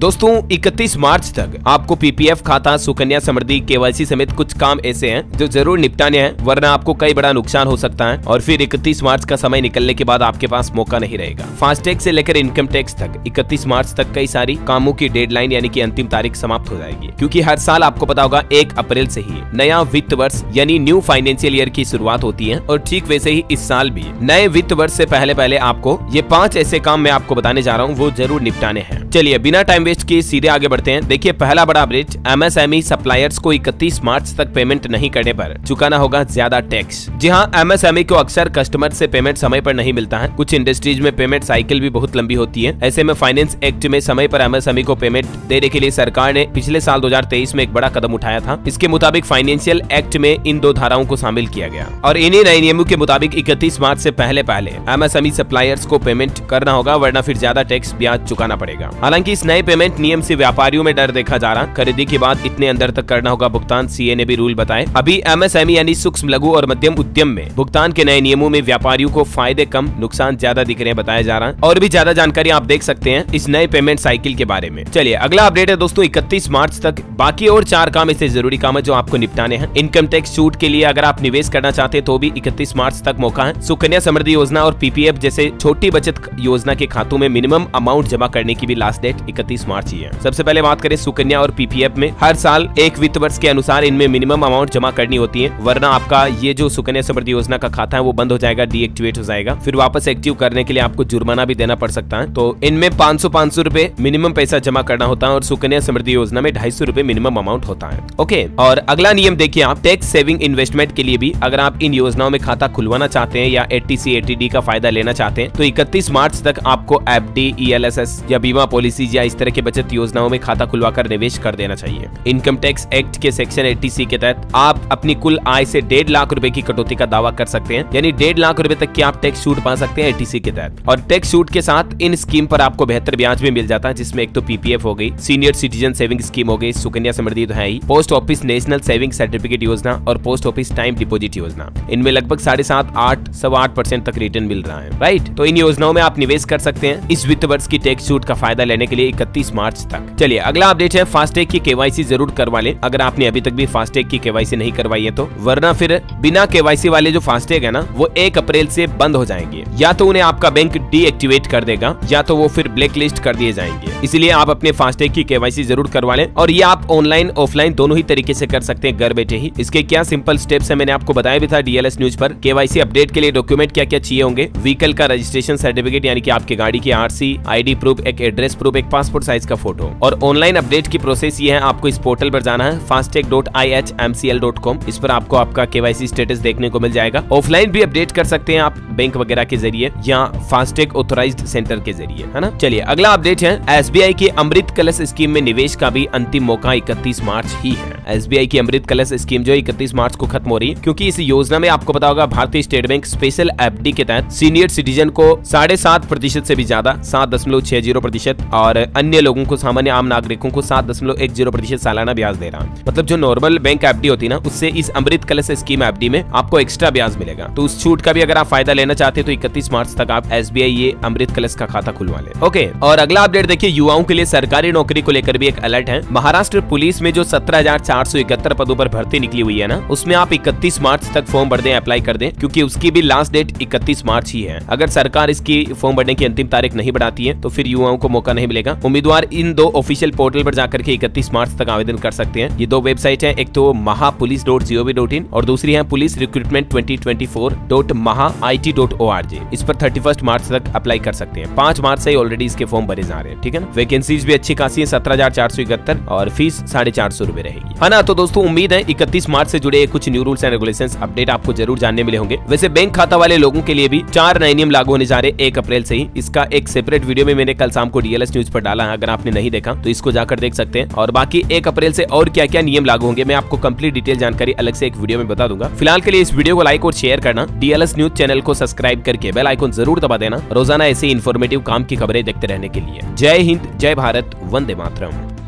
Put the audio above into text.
दोस्तों 31 मार्च तक आपको पीपीएफ खाता, सुकन्या समृद्धि, केवाईसी समेत कुछ काम ऐसे हैं जो जरूर निपटाने हैं, वरना आपको कई बड़ा नुकसान हो सकता है और फिर 31 मार्च का समय निकलने के बाद आपके पास मौका नहीं रहेगा। फास्टैग से लेकर इनकम टैक्स तक 31 मार्च तक कई सारी कामों की डेडलाइन यानी कि अंतिम तारीख समाप्त हो जाएगी, क्योंकि हर साल आपको पता होगा 1 अप्रैल से ही नया वित्त वर्ष यानी न्यू फाइनेंशियल ईयर की शुरुआत होती है और ठीक वैसे ही इस साल भी नए वित्त वर्ष से पहले आपको ये 5 ऐसे काम मैं आपको बताने जा रहा हूँ, वो जरूर निपटाने हैं। चलिए बिना टाइम वेस्ट किए सीधे आगे बढ़ते हैं। देखिए पहला बड़ा अपडेट, एमएसएमई सप्लायर्स को 31 मार्च तक पेमेंट नहीं करने पर चुकाना होगा ज्यादा टैक्स। जी हाँ, एमएसएमई को अक्सर कस्टमर से पेमेंट समय पर नहीं मिलता है। कुछ इंडस्ट्रीज में पेमेंट साइकिल भी बहुत लंबी होती है। ऐसे में फाइनेंस एक्ट में समय पर एमएसएमई को पेमेंट देने के लिए सरकार ने पिछले साल 2023 में एक बड़ा कदम उठाया था। इसके मुताबिक फाइनेंशियल एक्ट में इन 2 धाराओं को शामिल किया गया और इन्हीं नए नियमों के मुताबिक 31 मार्च से पहले एमएसएमई सप्लायर्स को पेमेंट करना होगा, वरना फिर ज्यादा टैक्स ब्याज चुकाना पड़ेगा। हालांकि इस नए पेमेंट नियम से व्यापारियों में डर देखा जा रहा, खरीदी के बाद इतने अंदर तक करना होगा भुगतान, सीए ने भी रूल बताए। अभी एमएसएमई यानी सूक्ष्म, लघु और मध्यम उद्यम में भुगतान के नए नियमों में व्यापारियों को फायदे कम, नुकसान ज्यादा दिख रहे हैं बताया जा रहा है। और भी ज्यादा जानकारी आप देख सकते हैं इस नए पेमेंट साइकिल के बारे में। चलिए अगला अपडेट है दोस्तों, 31 मार्च तक बाकी और 4 काम ऐसे जरूरी काम है जो आपको निपटाने हैं। इनकम टैक्स छूट के लिए अगर आप निवेश करना चाहते हैं तो भी 31 मार्च तक मौका है। सुकन्या समृद्धि योजना और पीपीएफ जैसे छोटी बचत योजना के खातों में मिनिमम अमाउंट जमा करने की भी लास्ट डेट 31 मार्च ही है। सबसे पहले बात करें सुकन्या और पीपीएफ में, हर साल एक वित्त वर्ष के अनुसार इनमें मिनिमम अमाउंट जमा करनी होती है, वरना आपका ये जो सुकन्या समृद्धि योजना का खाता है वो बंद हो जाएगा, डीएक्टिवेट हो जाएगा। फिर वापस एक्टिव करने के लिए आपको जुर्माना भी देना पड़ सकता है। तो इनमें 500 रुपए मिनिमम पैसा जमा करना होता है और सुकन्या समृद्धि योजना में 250 रुपए मिनिमम अमाउंट होता है। ओके, और अगला नियम देखिए आप, टैक्स सेविंग इन्वेस्टमेंट के लिए भी अगर आप इन योजनाओं में खाता खुलवाना चाहते हैं या एटीसी एटीडी का फायदा लेना चाहते हैं तो 31 मार्च तक आपको एफडी, ईएलएसएस या बीमा पॉलिसीज या इस तरह की बचत योजनाओं में खाता खुलवाकर निवेश कर देना चाहिए। इनकम टैक्स एक्ट के सेक्शन 80C के तहत आप अपनी कुल आय से 1.5 लाख रुपए की कटौती का दावा कर सकते हैं, यानी 1.5 लाख रुपए तक की आप टैक्स छूट पा सकते हैं 80C के तहत। और टैक्स छूट के साथ इन स्कीम पर आपको बेहतर ब्याज भी मिल जाता है, जिसमें एक तो पीपीएफ हो गई, सीनियर सिटीजन सेविंग स्कीम हो गई, सुकन्या समृद्धि तो है ही, post office national saving certificate योजना और पोस्ट ऑफिस टाइम डिपोजिट योजना। इनमें लगभग 7.5-8% तक रिटर्न मिल रहा है, राइट। तो इन योजनाओं में आप निवेश कर सकते हैं इस वित्त वर्ष की टैक्स छूट का फायदा लेने के लिए 31 मार्च तक। चलिए अगला अपडेट है, फास्टैग की केवाईसी जरूर करवा लें अगर आपने अभी तक भी फास्टैग की केवाईसी नहीं करवाई है तो, वरना फिर बिना केवाईसी वाले जो फास्टैग है ना वो 1 अप्रैल से बंद हो जाएंगे। या तो उन्हें आपका बैंक डीएक्टिवेट कर देगा या तो वो फिर ब्लैक लिस्ट कर दिए जाएंगे। इसलिए आप अपने फास्टैग की केवाईसी जरूर करवा लें और ये आप ऑनलाइन ऑफलाइन दोनों ही तरीके से कर सकते हैं घर बैठे ही। इसके क्या सिंपल स्टेप्स है मैंने आपको बताया भी था डीएलएस न्यूज पर। केवाईसी अपडेट के लिए डॉक्यूमेंट क्या क्या चाहिए होंगे, व्हीकल का रजिस्ट्रेशन सर्टिफिकेट यानी कि आपकी गाड़ी की आरसी, आईडी प्रूफ, एक एड्रेस प्रूफ, एक पासपोर्ट साइज का फोटो। और ऑनलाइन अपडेट की प्रोसेस ये है, आपको इस पोर्टल पर जाना है fastag.ihmcl.com। इस पर आपको आपका केवाईसी स्टेटस देखने को मिल जाएगा। ऑफलाइन भी अपडेट कर सकते हैं आप बैंक वगैरह के जरिए या फास्टैग ऑथोराइज्ड सेंटर के जरिए, है ना। चलिए अगला अपडेट है, एसबीआई की अमृत कलश स्कीम में निवेश का भी अंतिम मौका 31 मार्च ही है। एसबीआई की अमृत कलश स्कीम जो 31 मार्च को खत्म हो रही है, क्योंकि इस योजना में आपको पता होगा भारतीय स्टेट बैंक स्पेशल एफडी के तहत सीनियर सिटीजन को 7.5% से भी ज्यादा 7.60% और अन्य लोगों को, सामान्य आम नागरिकों को 7.10% सालाना ब्याज दे रहा है। मतलब जो नॉर्मल बैंक एफडी होती है ना, उससे इस अमृत कलश स्कीम एफडी में आपको एक्स्ट्रा ब्याज मिलेगा। तो उस छूट का भी अगर आप फायदा लेना चाहते हैं तो 31 मार्च तक आप एसबीआई ये अमृत कलश का खाता खुलवा लें। ओके, और अगला अपडेट देखिए, युवाओं के लिए सरकारी नौकरी को लेकर भी एक अलर्ट है। महाराष्ट्र पुलिस में जो 17,471 पदों पर भर्ती निकली हुई है ना, उसमें आप 31 मार्च तक फॉर्म भर दें, अप्लाई कर दें, क्योंकि उसकी भी लास्ट डेट 31 मार्च ही है। अगर सरकार इसकी फॉर्म भरने की अंतिम तारीख नहीं बढ़ाती है तो फिर युवाओं को मौका नहीं मिलेगा। उम्मीदवार इन 2 ऑफिशियल पोर्टल पर जाकर के 31 मार्च तक आवेदन कर सकते हैं। ये 2 वेबसाइट हैं, एक तो mahapolice.gov.in और दूसरी है पुलिस रिक्रूटमेंट 2024.maha.it.org। इस पर 31 मार्च तक अप्लाई कर सकते हैं। 5 मार्च से ऑलरेडी इसके फॉर्म भरे जा रहे हैं, ठीक है ना। वैकेंसीज भी अच्छी खासी है, 17,471 और फीस 450 रुपए रहेगी, है ना। तो दोस्तों उम्मीद है 31 मार्च से जुड़े कुछ new rules and regulations update आपको जरूर जानने मिले होंगे। वैसे बैंक खाता वाले लोगों के लिए भी 4 नए नियम लागू होने जा रहे 1 अप्रैल से ही। इसका एक सेपरेट वीडियो में मैंने कल शाम को डीएलएस न्यूज पर डाला है, अगर आपने नहीं देखा तो इसको जाकर देख सकते हैं। और बाकी 1 अप्रैल से और क्या क्या नियम लागू होंगे मैं आपको कंप्लीट डिटेल जानकारी अलग से एक वीडियो में बता दूंगा। फिलहाल के लिए इस वीडियो को लाइक और शेयर करना, डीएलएस न्यूज चैनल को सब्सक्राइब करके बेल आइकन जरूर दबा देना, रोजाना ऐसे इन्फॉर्मेटिव काम की खबरें देखते रहने के लिए। जय हिंद, जय भारत, वंदे मातरम।